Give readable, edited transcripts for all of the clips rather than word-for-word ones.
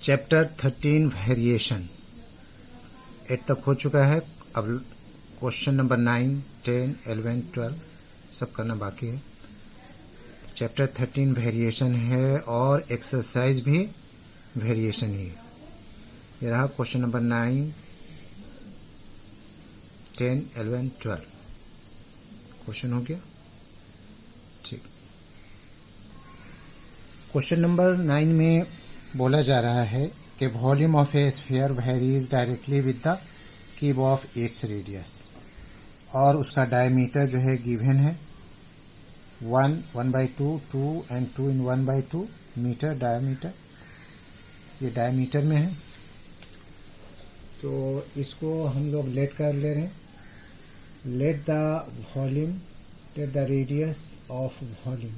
Chapter 13 variation 8 तक हो चुका है। अब क्वेश्चन नंबर 9, 10, 11, 12 सब करना बाकी है। चैप्टर 13 वेरिएशन है और एक्सरसाइज भी वेरिएशन ही है। ये रहा क्वेश्चन नंबर 9, 10, 11, 12 क्वेश्चन हो गया। ठीक, क्वेश्चन नंबर 9 में बोला जा रहा है कि volume of A sphere varies directly with the cube of its radius, और उसका डायमीटर जो है गिवन है 1/2, 2 and 2 in 1/2 मीटर डायमीटर, ये डायमीटर में है। तो इसको हम लोग लेट कर ले रहे हैं। Let the volume, let the radius of volume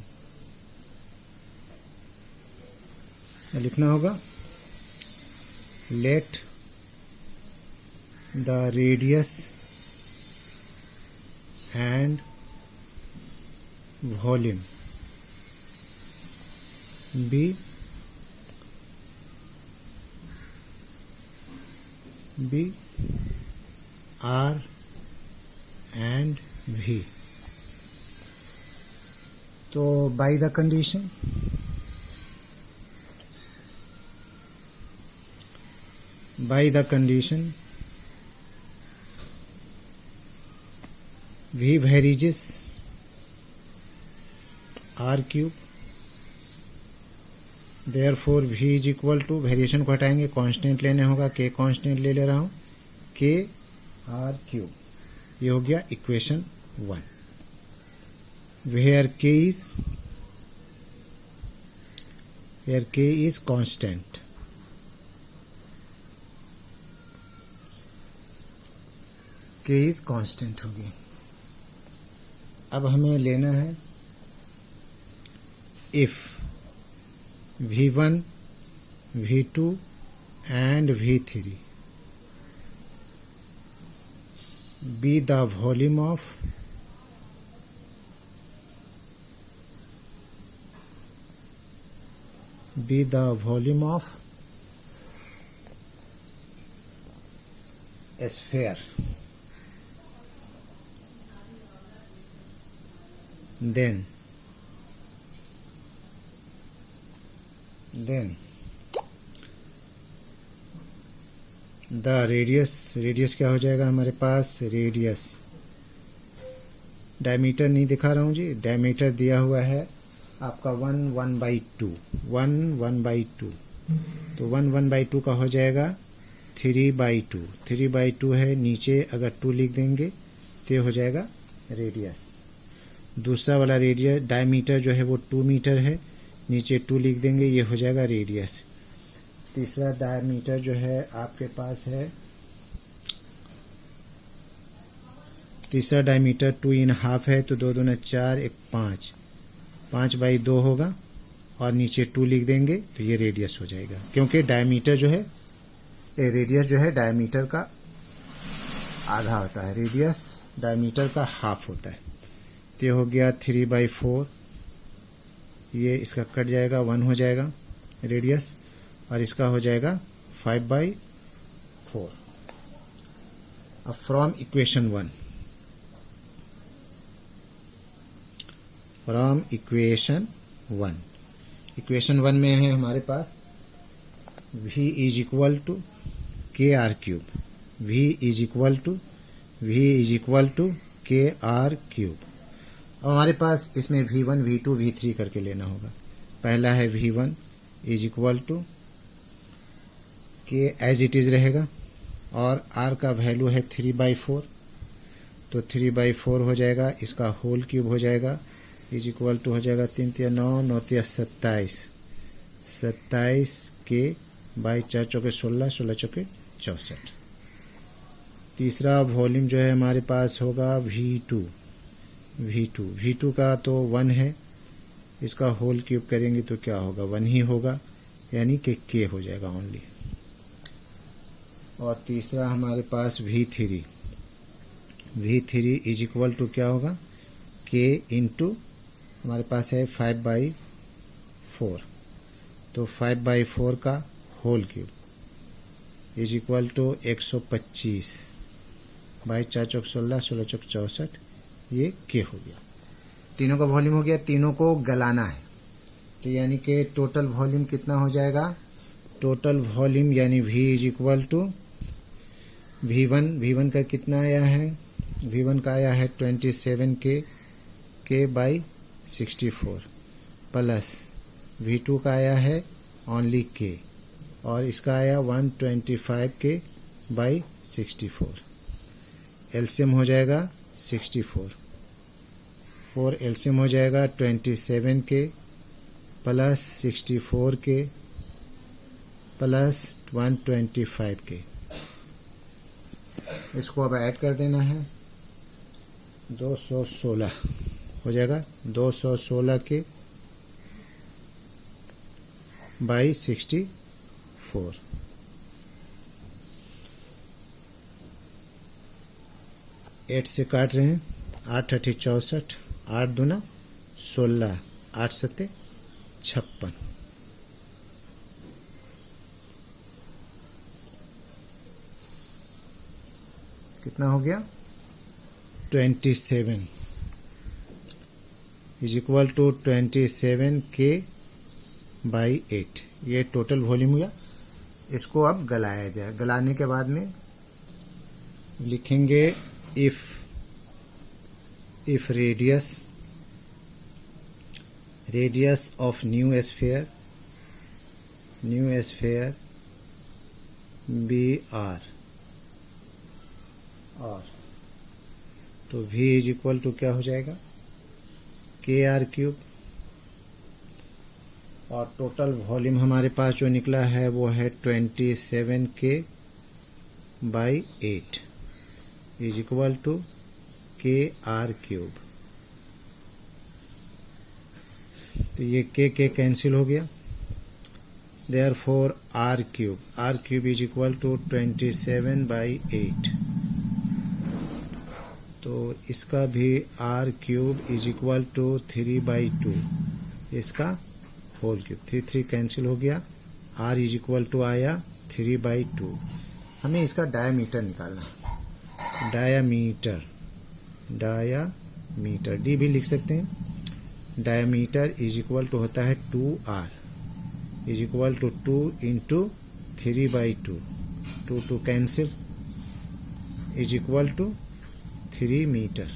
लिखना होगा। Let the radius and volume be R and V. तो by the condition V varies R cube, therefore V is equal to, variation को हटाएंगे, constant लेने होगा, K constant ले ले रहा हूँ, K R cube। ये हो गया equation 1, where K is constant। K is constant होगी। अब हमें लेना है if V1, V2 and V3 be the volume of a sphere, then the radius क्या हो जाएगा हमारे पास, रेडियस डायमीटर नहीं दिखा रहा हूँ जी, डायमीटर दिया हुआ है आपका 1/2, तो 1/2 का हो जाएगा 3/2, 3/2 है, नीचे अगर 2 लिख देंगे तो हो जाएगा रेडियस। दूसरा वाला रेडियस डायमीटर जो है वो 2 मीटर है, नीचे 2 लिख देंगे, ये हो जाएगा रेडियस। तीसरा डायमीटर जो है आपके पास है, तीसरा डायमीटर 2.5 है, तो 2 दूना 4, 1 5, 5/2 होगा, और नीचे 2 लिख देंगे तो ये रेडियस हो जाएगा, क्योंकि डायमीटर जो है, रेडियस जो है डायमीटर का आधा होता है, रेडियस डायमीटर का हाफ होता है। तो ये हो गया 3/4, ये इसका कट जाएगा, 1 हो जाएगा रेडियस, और इसका हो जाएगा 5/4। अब फ्रॉम इक्वेशन 1 में है हमारे पास V is equal to KR cube, V is equal to KR cube. अब हमारे पास इसमें V1, V2, V3 करके लेना होगा। पहला है V1 is equal to K as it is रहेगा, और R का वैल्यू है 3/4, तो 3/4 हो जाएगा, इसका होल क्यूब हो जाएगा, इज इक्वल टू हो जाएगा 3 × 9, 9 × 27 K बाई 4 चौके 16, 16 चौके 64। तीसरा वॉल्यूम जो है हमारे पास होगा V2 का तो 1 है, इसका होल क्यूब करेंगे तो क्या होगा, 1 ही होगा, यानी कि K हो जाएगा ओनली। और तीसरा हमारे पास V3 इज इक्वल टू क्या होगा, K इंटू हमारे पास है 5/4, तो 5/4 का whole cube is equal to 125 by 4 चौक 16 16 चौक 64, ये के हो गया। तीनों का वॉल्यूम हो गया, तीनों को गलाना है, तो यानी कि टोटल वॉल्यूम कितना हो जाएगा, टोटल वॉल्यूम यानी V is equal to V1 का कितना आया है, V1 का आया है 27 के बाई 64 प्लस V2 का आया है ओनली के, और इसका आया 125 के बाई 64, एलसीएम हो जाएगा 64, 4 एलसीएम हो जाएगा 27 के प्लस 64 के प्लस 125 के। इसको अब ऐड कर देना है, 216 हो जाएगा, 216 के बाई 64, एट से काट रहे हैं, 8 8 64, 8 दूना 16, 8 सत्ते 56, कितना हो गया 27 इज इक्वल टू 27 के बाई 8, ये टोटल वॉल्यूम हुआ। इसको अब गलाया जाए, गलाने के बाद में लिखेंगे if radius of new sphere be R, और तो V इज इक्वल टू क्या हो जाएगा KR3, और टोटल वॉल्यूम हमारे पास जो निकला है वो है 27 के by 8 is equal to KR3। तो ये के कैंसिल हो गया, therefore R cube is equal to 27 by 8, तो इसका भी R cube is equal to 3/2, इसका होल क्यूब, 3 कैंसिल हो गया, R इज इक्वल टू आया 3/2। हमें इसका डायामीटर निकालना है, डायामीटर D भी लिख सकते हैं, डायामीटर इज इक्वल टू होता है 2R is equal to 2 into 3/2, 2 cancel is equal to 3 meter.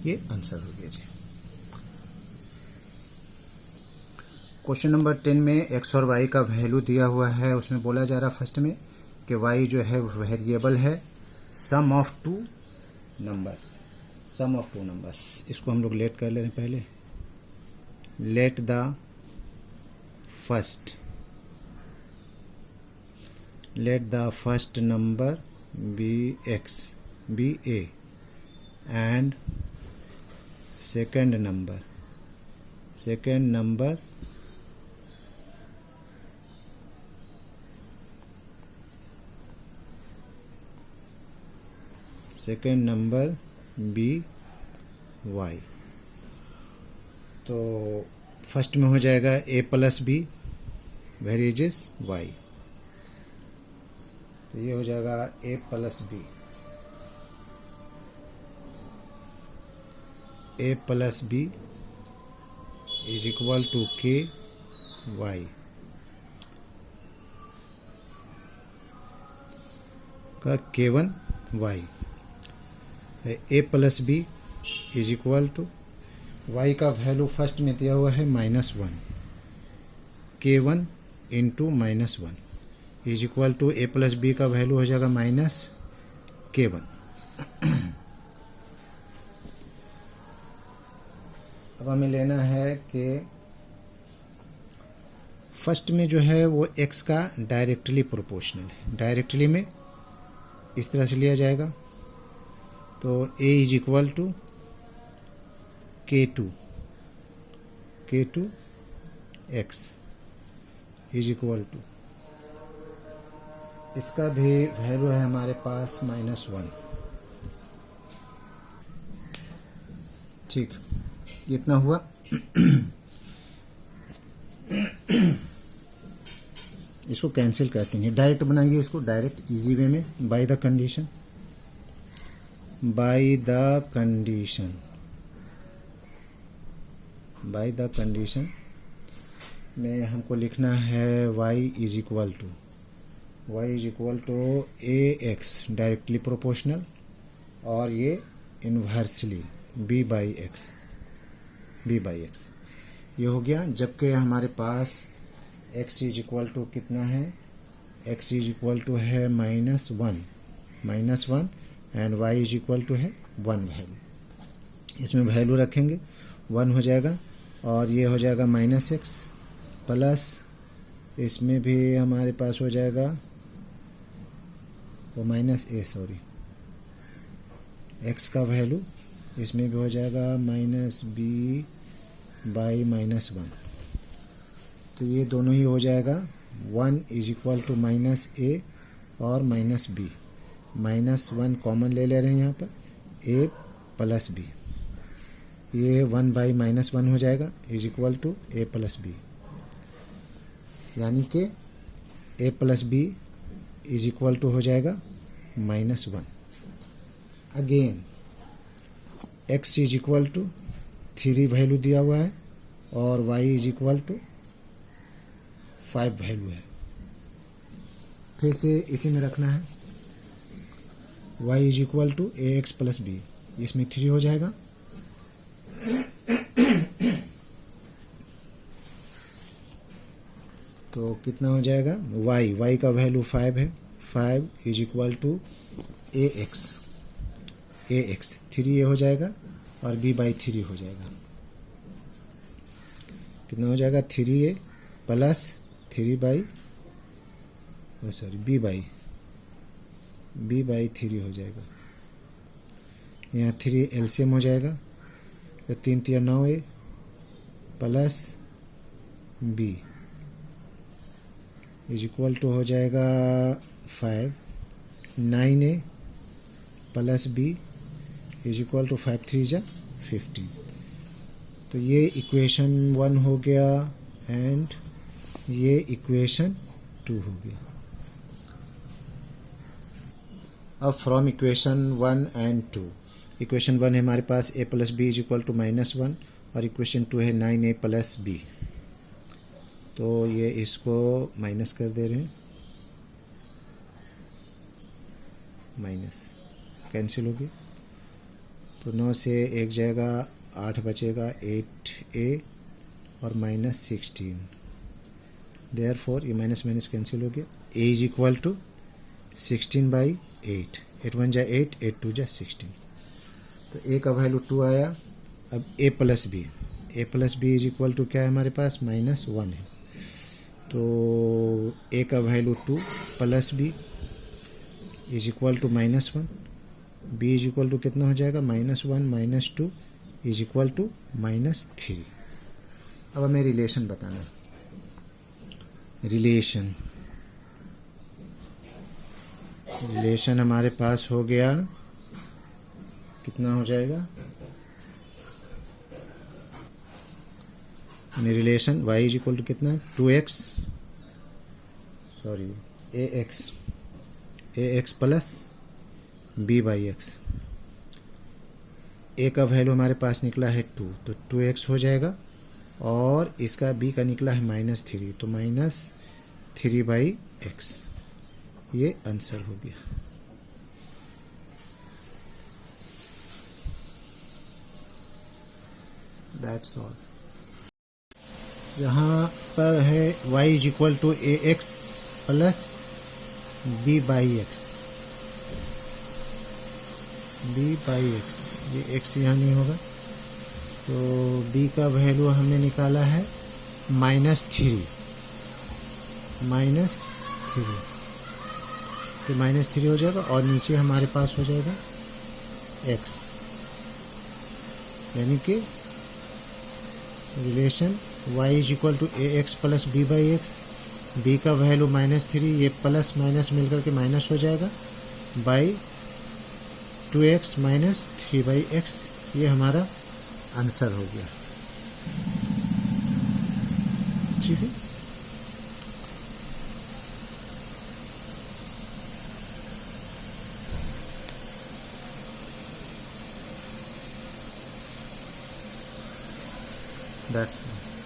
ये आंसर हो गया जी। क्वेश्चन नंबर 10 में x और y का वैल्यू दिया हुआ है, उसमें बोला जा रहा है फर्स्ट में कि y जो है वेरिएबल है सम ऑफ टू नंबर्स। इसको हम लोग लेट कर ले रहे हैं पहले, let the first number be a and second number be y। तो फर्स्ट में हो जाएगा a plus b varies as y, तो ये हो जाएगा a plus b is equal to k y का k1 y, a plus b is equal to y का वैल्यू फर्स्ट में दिया हुआ है -1, k1 into -1 is equal to a plus b का वैल्यू हो जाएगा -k1। अब हमें लेना है कि फर्स्ट में जो है वो x का डायरेक्टली प्रोपोर्शनल है, डायरेक्टली में इस तरह से लिया जाएगा, तो a is equal to k2 x is equal to, इसका भी वैल्यू है हमारे पास -1। ठीक, इतना हुआ इसको कैंसिल करते हैं, डायरेक्ट बनाइए इसको, डायरेक्ट इजी वे में, बाय द कंडीशन में हमको लिखना है y is equal to a x directly proportional और ये इन्वर्सली b बाई एक्स ये हो गया। जबकि हमारे पास x इज इक्वल टू कितना है, x इज इक्वल टू है -1 and y is equal to है 1 वैल्यू। इसमें वैल्यू रखेंगे 1 हो जाएगा और ये हो जाएगा -x प्लस इसमें भी हमारे पास हो जाएगा वो -a, सॉरी x का वैल्यू इसमें भी हो जाएगा -b बाई -1। तो ये दोनों ही हो जाएगा 1 इज इक्वल टू -a और -b, -1 कॉमन ले रहे हैं यहाँ पर, a प्लस b, ये 1 बाई -1 हो जाएगा is equal to a plus b, यानी कि a plus b is equal to हो जाएगा -1। Again x is equal to 3 value दिया हुआ है और y is equal to 5 value है। फिर से इसी में रखना है, y is equal to a x plus b, इसमें 3 हो जाएगा तो कितना हो जाएगा, y का वैल्यू 5 है, 5 is equal to a x 3 ये हो जाएगा और b बाई 3 हो जाएगा। कितना हो जाएगा, 3a plus 3 by b by 3 हो जाएगा। यहाँ 3 एलसीएम हो जाएगा तो 3 3 9a plus b is equal to हो जाएगा 5 9a plus b is equal to 5 3 जा 15। तो ये इक्वेशन 1 हो गया एंड ये इक्वेशन 2 हो गया। अब फ्रॉम इक्वेशन 1 एंड 2, इक्वेशन 1 है हमारे पास a plus b is equal to -1 और इक्वेशन 2 है 9a प्लस बी। तो ये इसको माइनस कर दे रहे हैं, माइनस कैंसिल हो गया तो 9 से 1 जाएगा 8 बचेगा 8a और -16, देयरफॉर ये माइनस माइनस कैंसिल हो गया। a is equal to 16 by 8, 8 1 जा 8, 8 2 जा 16। तो a का वैल्यू 2 आया। अब a plus b is equal to क्या है हमारे पास, -1 है। तो a का value 2 plus b is equal to -1, b is equal to कितना हो जाएगा, -1 -2 इज इक्वल टू -3। अब हमें रिलेशन बताना है। रिलेशन हमारे पास हो गया, कितना हो जाएगा, relation y is equal to कितना है 2x, sorry ax plus b by x. a का वैल्यू हमारे पास निकला है 2, तो 2x हो जाएगा और इसका b का निकला है -3, तो -3 बाई एक्स, ये आंसर हो गया। That's all. यहाँ पर है y is equal to ax plus b by x, ये x यहाँ नहीं होगा तो b का वैल्यू हमने निकाला है -3, तो -3 हो जाएगा और नीचे हमारे पास हो जाएगा x, यानी कि relation y is equal to ax plus b by x, b का वैल्यू -3, ये प्लस माइनस मिलकर के माइनस हो जाएगा बाई 2x -3 बाई एक्स, ये हमारा आंसर हो गया। राशि है। That's all.